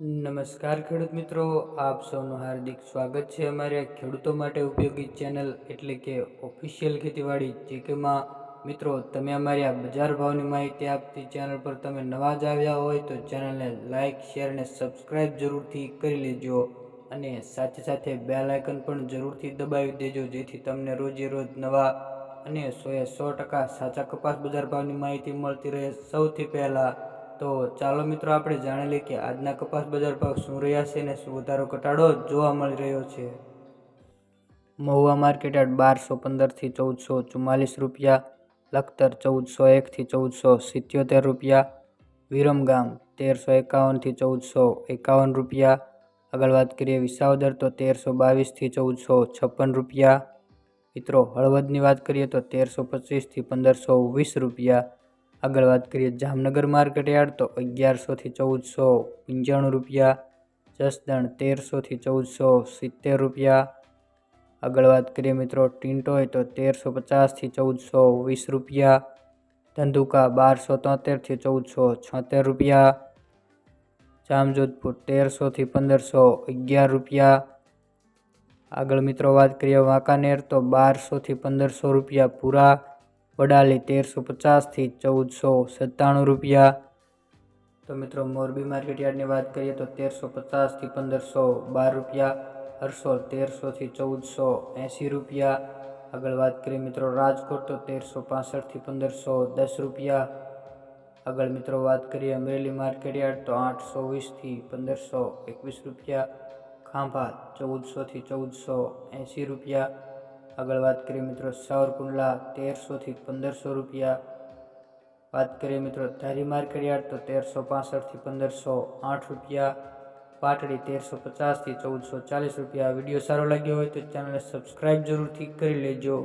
નમસ્કાર ખેડૂત મિત્રો, આપ સૌનું હાર્દિક સ્વાગત છે અમારી આ ખેડૂતો માટે ઉપયોગી ચેનલ એટલે કે ઓફિશિયલ ખેતીવાડી જીકેમાં. મિત્રો, તમે અમારી આ બજાર ભાવની માહિતી આપતી ચેનલ પર તમે નવા જ આવ્યા હોય તો ચેનલને લાઇક, શેર અને સબસ્ક્રાઈબ જરૂરથી કરી લેજો અને સાથે સાથે બેલ આઇકન પણ જરૂરથી દબાવી દેજો, જેથી તમને રોજે રોજ નવા અને 100% સાચા કપાસ બજાર ભાવની માહિતી મળતી રહે સૌથી પહેલાં. તો ચાલો મિત્રો, આપણે જાણી લઈએ કે આજના કપાસ બજાર ભાવ શું રહ્યા છે અને શું વધારો ઘટાડો જોવા મળી રહ્યો છે. મહુવા માર્કેટ યાર્ડ 1215 થી 1444 રૂપિયા, લખતર 1401 થી 1477 રૂપિયા, વિરમગામ 1351 થી 1451 રૂપિયા. આગળ વાત કરીએ વિસાવદર તો 1322 થી 1456 રૂપિયા. મિત્રો, હળવદની વાત કરીએ તો 1325 થી 1520 રૂપિયા. આગળ વાત કરીએ જામનગર માર્કેટ યાર્ડ તો 1100 થી 1495 રૂપિયા, જસદણ 1300 થી 1470 રૂપિયા. આગળ વાત કરીએ મિત્રો ટિન્ટોય તો 1350 થી 1420 રૂપિયા, ધંધુકા 1273 થી 1476 રૂપિયા, જામજોધપુર 1300 થી 1511 રૂપિયા. આગળ મિત્રો વાત કરીએ વાંકાનેર તો 1200 થી 1500 રૂપિયા પૂરા, વડાલી 1350 થી 1497 રૂપિયા. તો મિત્રો મોરબી માર્કેટ યાર્ડની વાત કરીએ તો 1350 થી 1512 રૂપિયા, હરસોલ 1300 થી 1480 રૂપિયા. આગળ વાત કરીએ મિત્રો રાજકોટ તો 1365 થી 1510 રૂપિયા. આગળ મિત્રો વાત કરીએ અમરેલી માર્કેટ યાર્ડ તો 820 થી 1521 રૂપિયા, ખાંભા 1400 થી 1480 રૂપિયા. આગળ વાત કરીએ મિત્રો સાવરકુંડલા 1300 થી 1500 રૂપિયા. વાત કરીએ મિત્રો ધારી માર્કેટ યાર્ડ તો 1365 થી 1508 રૂપિયા, પાટડી 1350 થી 1440 રૂપિયા. વિડીયો સારો લાગ્યો હોય તો ચેનલને સબસ્ક્રાઈબ જરૂરથી કરી લેજો.